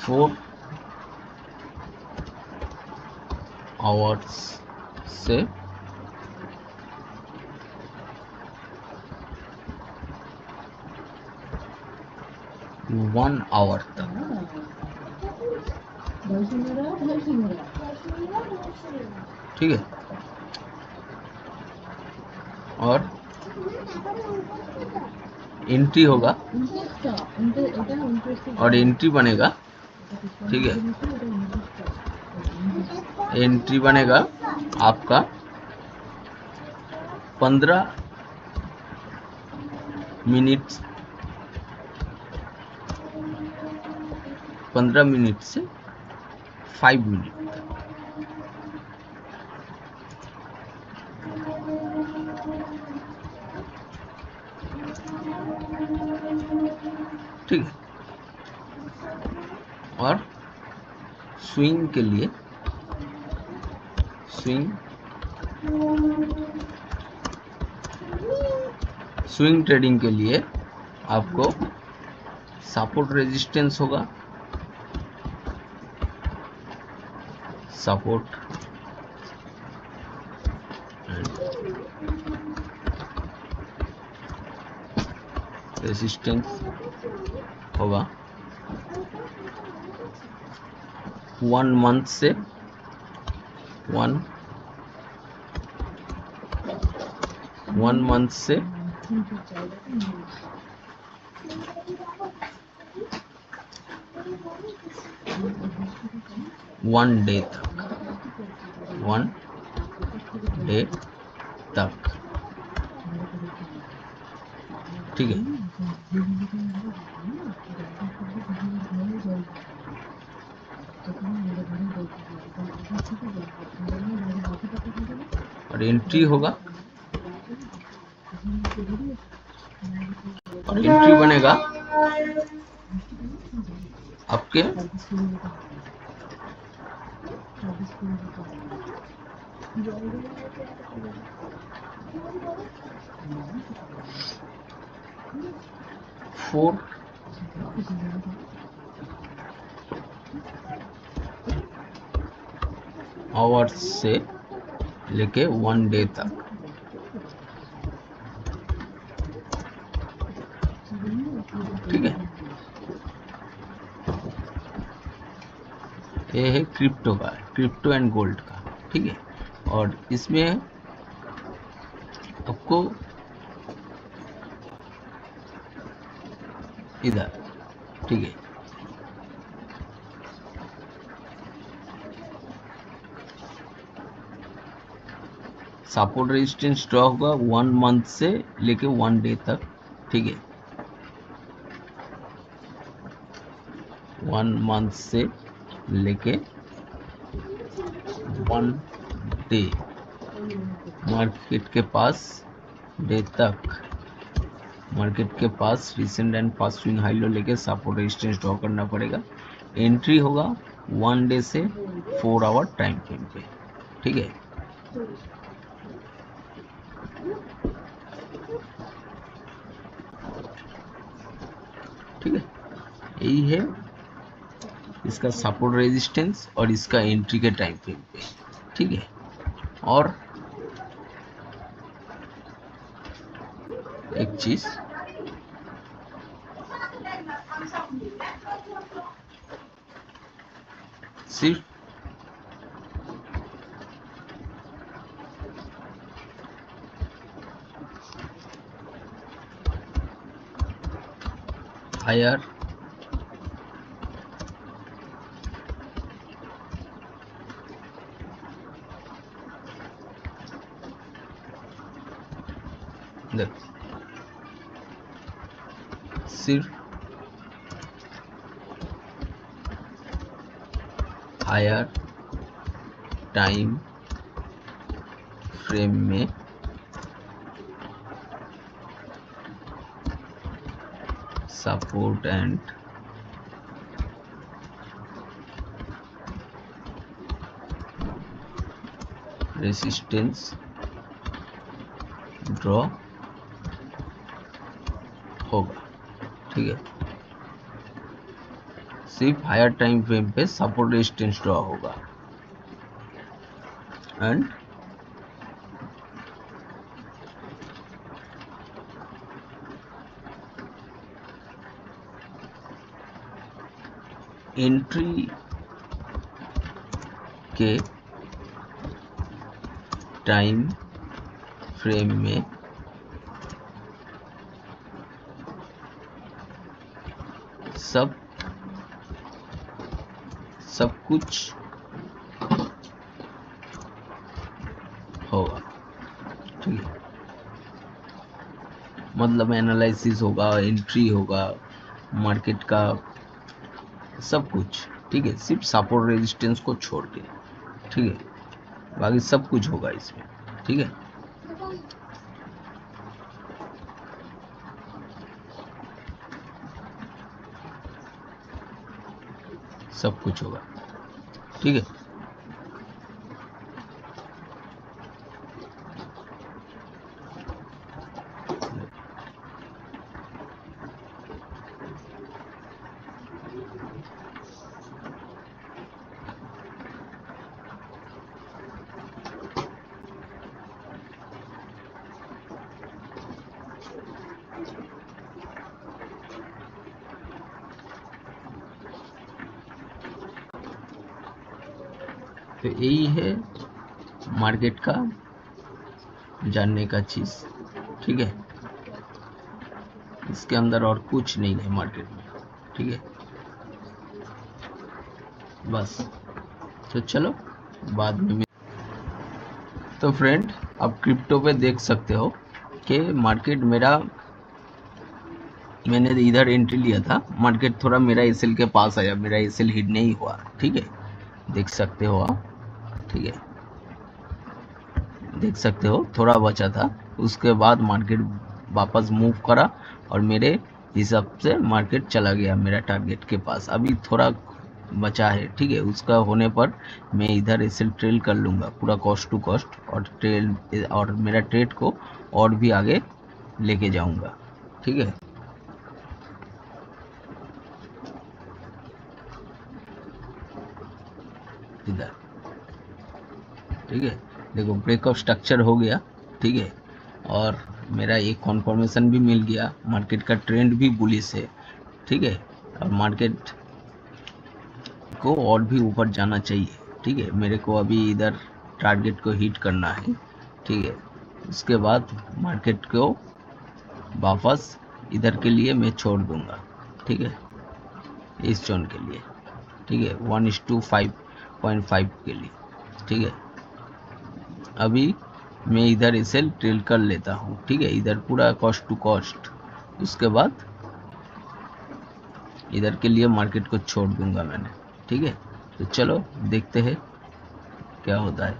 4 आवर्स से 1 आवर तक। ठीक है। और एंट्री होगा और एंट्री बनेगा, ठीक है, एंट्री बनेगा आपका 15 मिनट 15 मिनट से 5 मिनट तक। ठीक है। और स्विंग के लिए स्विंग ट्रेडिंग के लिए आपको सपोर्ट रेजिस्टेंस होगा, सपोर्ट रेजिस्टेंस होगा 1 मंथ से 1 मंथ से 1 डे तक, 1 डे तक। ठीक है। और एंट्री होगा, और एंट्री बनेगा आपके 4 आवर्स से लेके 1 डे तक। ठीक है। ये है क्रिप्टो का, क्रिप्टो एंड गोल्ड का। ठीक है। और इसमें आपको इधर, ठीक है, सपोर्ट रेजिस्टेंस ड्रॉ होगा 1 मंथ से लेके 1 डे तक। ठीक है। 1 मंथ से लेके 1 डे मार्केट के पास डे तक, मार्केट के पास recent and fast swing high low लेके सपोर्ट रेजिस्टेंस ड्रॉ करना पड़ेगा। एंट्री होगा 1 डे से 4 आवर टाइम फ्रेम पे। ठीक है। ठीक है, यही है इसका सपोर्ट रेजिस्टेंस और इसका एंट्री के टाइम फ्रेम पे। ठीक है। और एक चीज, सिर्फ हायर सिर्फ हायर टाइम फ्रेम में सपोर्ट एंड रेजिस्टेंस ड्रॉ होगा। ठीक है। सिर्फ हायर टाइम फ्रेम पे सपोर्ट रेजिस्टेंस ड्रॉ होगा एंड एंट्री के टाइम फ्रेम में सब कुछ होगा। ठीक है। मतलब एनालिसिस होगा, एंट्री होगा, मार्केट का सब कुछ, ठीक है, सिर्फ सपोर्ट रेजिस्टेंस को छोड़ के, ठीक है, बाकी सब कुछ होगा इसमें, ठीक है। सब कुछ होगा, ठीक है। तो यही है मार्केट का जानने का चीज, ठीक है। इसके अंदर और कुछ नहीं है मार्केट में, ठीक है, बस। तो चलो बाद में तो फ्रेंड, आप क्रिप्टो पे देख सकते हो कि मार्केट मेरा, मैंने इधर एंट्री लिया था, मार्केट थोड़ा मेरा एसएल के पास आया, मेरा एसएल हिट नहीं हुआ, ठीक है, देख सकते हो आप, ठीक है, देख सकते हो थोड़ा बचा था। उसके बाद मार्केट वापस मूव करा और मेरे हिसाब से मार्केट चला गया मेरा टारगेट के पास। अभी थोड़ा बचा है, ठीक है, उसका होने पर मैं इधर इसे ट्रेल कर लूँगा पूरा कॉस्ट टू कॉस्ट, और ट्रेल और मेरा ट्रेड को और भी आगे लेके जाऊँगा, ठीक है। इधर, ठीक है, देखो ब्रेकआउट स्ट्रक्चर हो गया, ठीक है, और मेरा एक कॉन्फर्मेशन भी मिल गया, मार्केट का ट्रेंड भी बुलिश है, ठीक है, और मार्केट को और भी ऊपर जाना चाहिए, ठीक है। मेरे को अभी इधर टारगेट को हिट करना है, ठीक है, उसके बाद मार्केट को वापस इधर के लिए मैं छोड़ दूंगा, ठीक है, इस जोन के लिए, ठीक है, 1:5.5 के लिए, ठीक है। अभी मैं इधर इसे ट्रेल कर लेता हूँ, ठीक है, इधर पूरा कॉस्ट टू कॉस्ट, उसके बाद इधर के लिए मार्केट को छोड़ दूंगा मैंने, ठीक है। तो चलो देखते हैं क्या होता है।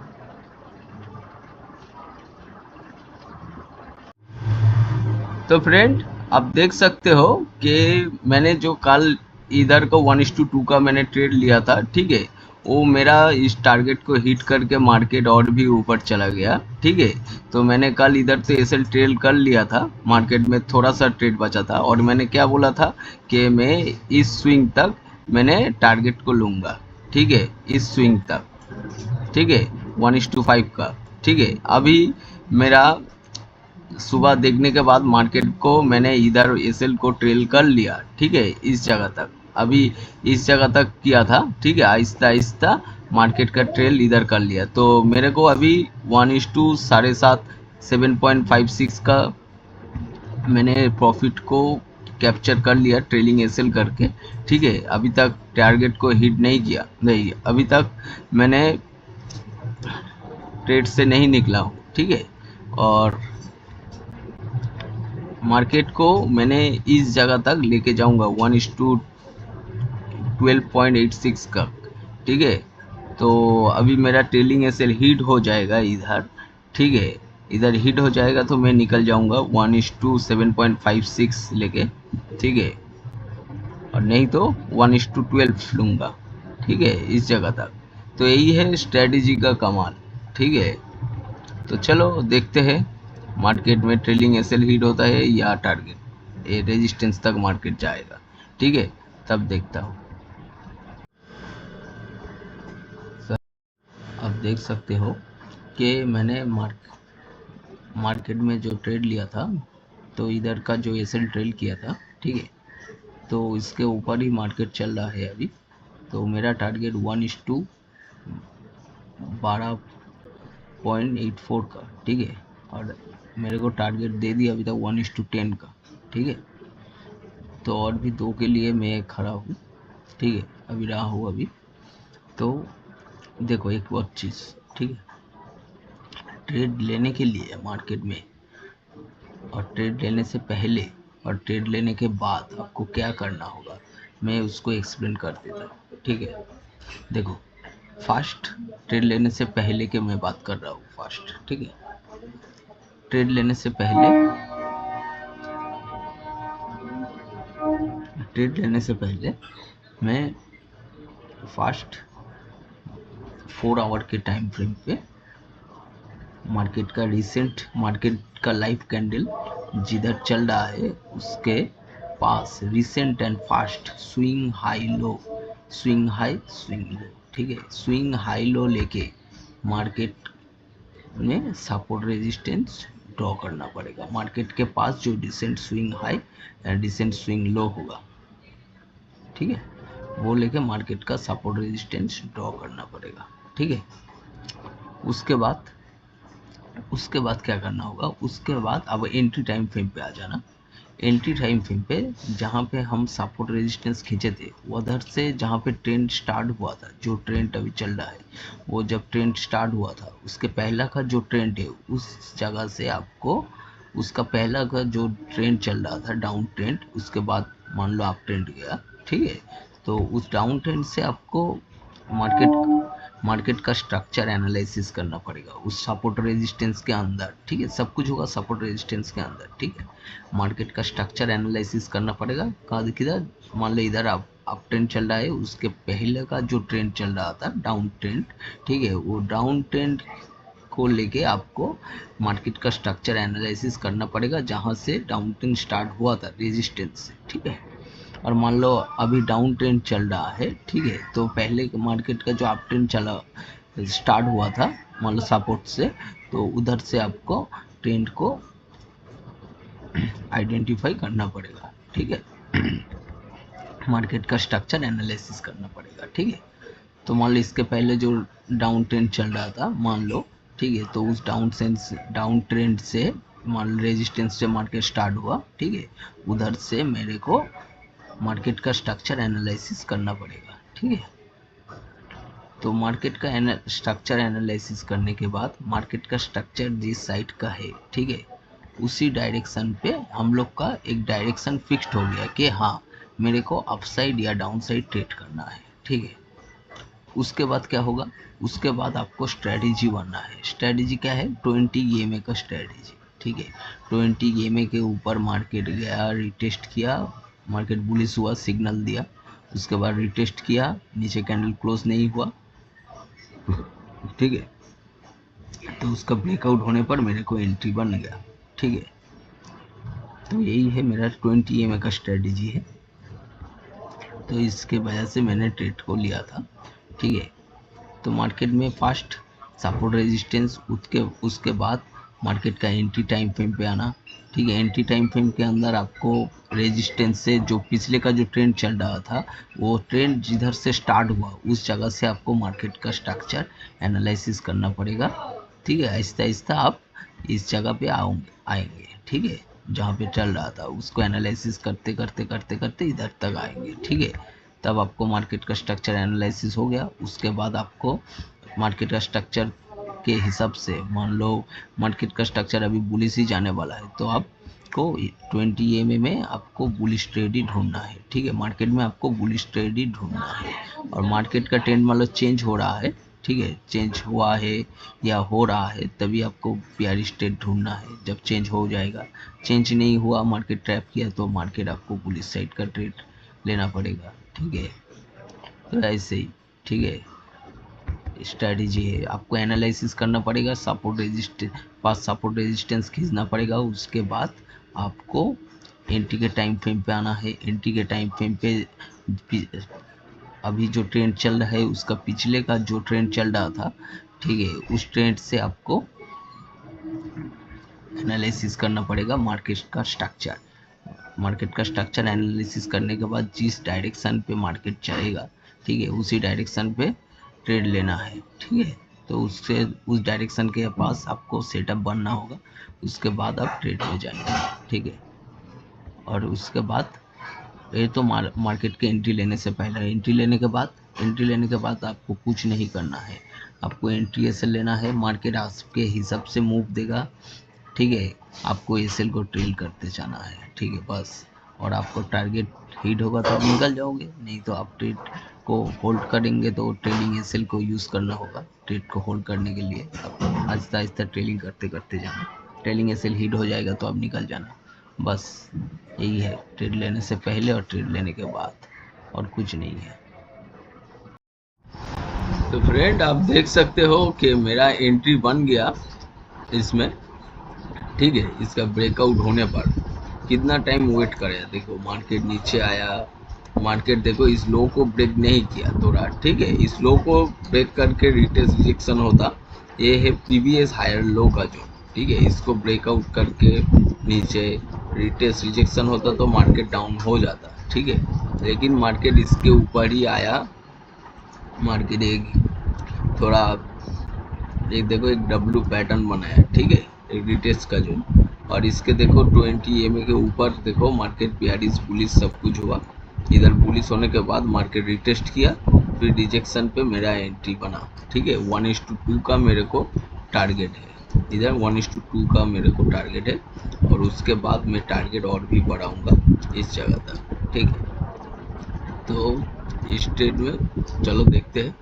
तो फ्रेंड, आप देख सकते हो कि मैंने जो कल इधर को 1:2 का मैंने ट्रेड लिया था, ठीक है, वो मेरा इस टारगेट को हिट करके मार्केट और भी ऊपर चला गया, ठीक है। तो मैंने कल इधर तो एसएल ट्रेल कर लिया था, मार्केट में थोड़ा सा ट्रेड बचा था, और मैंने क्या बोला था कि मैं इस स्विंग तक मैंने टारगेट को लूँगा, ठीक है, इस स्विंग तक, ठीक है, 1:5 का, ठीक है। अभी मेरा सुबह देखने के बाद मार्केट को मैंने इधर एसएल को ट्रेल कर लिया, ठीक है, इस जगह तक, अभी इस जगह तक किया था, ठीक है, आहिस्ता आहिस्ता मार्केट का ट्रेल इधर कर लिया। तो मेरे को अभी 1:7.5 7.56 का मैंने प्रॉफिट को कैप्चर कर लिया ट्रेलिंग एसएल करके, ठीक है। अभी तक टारगेट को हिट नहीं किया, नहीं, अभी तक मैंने ट्रेड से नहीं निकला हूँ, ठीक है, और मार्केट को मैंने इस जगह तक लेके जाऊंगा 1:12.86 का, ठीक है। तो अभी मेरा ट्रेलिंग एसएल हिट हो जाएगा इधर, ठीक है, इधर हिट हो जाएगा तो मैं निकल जाऊंगा 1:7.56 लेके, ठीक है, और नहीं तो 1:12 लूंगा, ठीक है, इस जगह तक। तो यही है स्ट्रेटेजी का कमाल, ठीक है। तो चलो देखते हैं मार्केट में ट्रेलिंग एसएल हिट होता है या टारगेट ये रेजिस्टेंस तक मार्केट जाएगा, ठीक है, तब देखता हूँ। आप देख सकते हो कि मैंने मार्केट में जो ट्रेड लिया था, तो इधर का जो एसएल ट्रेल किया था, ठीक है, तो इसके ऊपर ही मार्केट चल रहा है अभी। तो मेरा टारगेट 1:12.84 का, ठीक है, और मेरे को टारगेट दे दिया अभी तक 1:10 का, ठीक है। तो और भी दो के लिए मैं खड़ा हूँ, ठीक है, अभी रहा हूँ अभी। तो देखो एक और चीज़, ठीक है, ट्रेड लेने के लिए मार्केट में और ट्रेड लेने से पहले और ट्रेड लेने के बाद आपको क्या करना होगा, मैं उसको एक्सप्लेन कर देता हूँ। ठीक है, देखो, फास्ट ट्रेड लेने से पहले के मैं बात कर रहा हूँ फास्ट। ठीक है, ट्रेड लेने से पहले मैं फास्ट 4 आवर के टाइम फ्रेम पे मार्केट का लाइव कैंडल जिधर चल रहा है उसके पास recent and fast swing high swing low. ठीक है, स्विंग हाई लो लेके मार्केट में सपोर्ट रेजिस्टेंस ड्रॉ करना पड़ेगा। मार्केट के पास जो descent swing high and descent swing low होगा, ठीक है, वो लेके मार्केट का सपोर्ट रेजिस्टेंस ड्रॉ करना पड़ेगा। ठीक है, उसके बाद क्या करना होगा, उसके बाद अब एंट्री टाइम फ्रेम पे आ जाना। एंट्री टाइम फ्रेम पे जहाँ पे हम सपोर्ट रेजिस्टेंस खींचे थे उधर से जहाँ पे ट्रेंड स्टार्ट हुआ था, जो ट्रेंड अभी चल रहा है, वो जब ट्रेंड स्टार्ट हुआ था उसके पहला का जो ट्रेंड है उस जगह से आपको उसका पहला का जो ट्रेंड चल रहा था डाउन ट्रेंड, उसके बाद मान लो आप ट्रेंड गया। ठीक है, तो उस डाउन ट्रेंड से आपको मार्केट का स्ट्रक्चर एनालिसिस करना पड़ेगा उस सपोर्ट रेजिस्टेंस के अंदर। ठीक है, सब कुछ होगा सपोर्ट रेजिस्टेंस के अंदर। ठीक है, मार्केट का स्ट्रक्चर एनालिसिस करना पड़ेगा। कहाँ किधर, मान लो इधर आप अप ट्रेंड चल रहा है, उसके पहले का जो ट्रेंड चल रहा था डाउन ट्रेंड, ठीक है, वो डाउन ट्रेंड को लेके आपको मार्केट का स्ट्रक्चर एनालिसिस करना पड़ेगा जहाँ से डाउन ट्रेंड स्टार्ट हुआ था रेजिस्टेंस से। ठीक है, और मान लो अभी डाउन ट्रेंड चल रहा है। ठीक है, तो पहले मार्केट का जो अप ट्रेंड चला स्टार्ट हुआ था मान लो सपोर्ट से, तो उधर से आपको ट्रेंड को आइडेंटिफाई करना पड़ेगा। ठीक है, मार्केट का स्ट्रक्चर एनालिसिस करना पड़ेगा। ठीक है, तो मान लो इसके पहले जो डाउन ट्रेंड चल रहा था मान लो, ठीक है, तो उस डाउन ट्रेंड से मान लो रेजिस्टेंस से मार्केट स्टार्ट हुआ। ठीक है, उधर से मेरे को मार्केट का स्ट्रक्चर एनालिसिस करना पड़ेगा। ठीक है, तो मार्केट का स्ट्रक्चर एनालिसिस करने के बाद मार्केट का स्ट्रक्चर जिस साइड का है, ठीक है, उसी डायरेक्शन पे हम लोग का एक डायरेक्शन फिक्स्ड हो गया कि हाँ मेरे को अपसाइड या डाउन साइड ट्रेड करना है। ठीक है, उसके बाद क्या होगा, उसके बाद आपको स्ट्रेटेजी बनना है। स्ट्रेटेजी क्या है, 20 EMA का स्ट्रेटेजी। ठीक है, 20 EMA के ऊपर मार्केट गया, रिटेस्ट किया, मार्केट बुलिश हुआ, सिग्नल दिया, उसके बाद रिटेस्ट किया, नीचे कैंडल क्लोज नहीं हुआ। ठीक है, तो उसका ब्रेकआउट होने पर मेरे को एंट्री बन गया। ठीक है, तो यही है मेरा 20 EMA का स्ट्रेटेजी है। तो इसके वजह से मैंने ट्रेड को लिया था। ठीक है, तो मार्केट में फर्स्ट सपोर्ट रेजिस्टेंस, उसके बाद मार्केट का एंट्री टाइम फ्रेम पे आना। ठीक है, एंट्री टाइम फ्रेम के अंदर आपको रेजिस्टेंस से जो पिछले का जो ट्रेंड चल रहा था वो ट्रेंड जिधर से स्टार्ट हुआ उस जगह से आपको मार्केट का स्ट्रक्चर एनालिसिस करना पड़ेगा। ठीक है, आहिस्ता आहिस्ता आप इस जगह पे आएंगे। ठीक है, जहाँ पे चल रहा था उसको एनालिसिस करते करते करते करते इधर तक आएंगे। ठीक है, तब आपको मार्केट का स्ट्रक्चर एनालिसिस हो गया। उसके बाद आपको मार्केट का स्ट्रक्चर के हिसाब से मान लो मार्केट का स्ट्रक्चर अभी बुलिश ही जाने वाला है, तो आपको 20 EMA में आपको बुलिश ट्रेड ही ढूंढना है। ठीक है, मार्केट में आपको बुलिश ट्रेड ही ढूंढना है। और मार्केट का ट्रेंड मान लो चेंज हो रहा है, ठीक है, चेंज हुआ है या हो रहा है, तभी आपको प्यारी स्टेट ढूंढना है। जब चेंज हो जाएगा, चेंज नहीं हुआ, मार्केट ट्रैप किया, तो मार्केट आपको पुलिस साइड का ट्रेड लेना पड़ेगा। ठीक है, तो ऐसे ही, ठीक है, स्ट्रेटजी है। आपको एनालिसिस करना पड़ेगा, सपोर्ट रेजिस्टेंस खींचना पड़ेगा। उसके बाद आपको एंट्री के टाइम फ्रेम पे आना है। एंट्री के टाइम फ्रेम पे अभी जो ट्रेंड चल रहा है उसका पिछले का जो ट्रेंड चल रहा था, ठीक है, उस ट्रेंड से आपको एनालिसिस करना पड़ेगा मार्केट का स्ट्रक्चर एनालिसिस करने के बाद जिस डायरेक्शन पे मार्केट चलेगा, ठीक है, उसी डायरेक्शन पे ट्रेड लेना है। ठीक है, तो उससे उस डायरेक्शन के पास आपको सेटअप बनना होगा, उसके बाद आप ट्रेड में जाएंगे। ठीक है, और उसके बाद ये तो मार्केट के एंट्री लेने से पहले। एंट्री लेने के बाद आपको कुछ नहीं करना है, आपको एंट्री ऐसे लेना है, मार्केट आपके हिसाब से मूव देगा, ठीक है, आपको एसएल को ट्रेल करते जाना है, ठीक है बस। और आपको टारगेट हिट होगा तो आप निकल जाओगे, नहीं तो आप ट्रेड को होल्ड करेंगे तो ट्रेलिंग एसएल को यूज़ करना होगा। ट्रेड को होल्ड करने के लिए आपको आहिस्ता आहिस्ता ट्रेलिंग करते करते जाना। ट्रेलिंग एसएल हिट हो जाएगा तो आप निकल जाना, बस यही है ट्रेड लेने से पहले और ट्रेड लेने के बाद, और कुछ नहीं है। तो फ्रेंड आप देख सकते हो कि मेरा एंट्री बन गया इसमें, ठीक है। इसका ब्रेकआउट होने पर कितना टाइम वेट करें, देखो मार्केट नीचे आया, मार्केट देखो इस लो को ब्रेक नहीं किया थोड़ा, ठीक है। इस लो को ब्रेक करके रिटेस्ट रिजेक्शन होता, ये है प्रीवियस हायर लो का जो, ठीक है। इसको ब्रेकआउट करके नीचे रिटेस्ट रिजेक्शन होता तो मार्केट डाउन हो जाता, ठीक है। लेकिन मार्केट इसके ऊपर ही आया, मार्केट एक थोड़ा एक देखो एक डब्ल्यू पैटर्न बनाया, ठीक है, एक रिटेस्ट का जो, और इसके देखो 20 EMA के ऊपर देखो मार्केट बियरिश बुलिश सब कुछ हुआ। इधर बुलिश होने के बाद मार्केट रिटेस्ट किया, फिर रिजेक्शन पे मेरा एंट्री बना, ठीक है। 1:2 का मेरे को टारगेट है, इधर 1:2 का मेरे को टारगेट है, और उसके बाद मैं टारगेट और भी बढ़ाऊंगा इस जगह तक, ठीक है। तो इस ट्रेड में चलो देखते हैं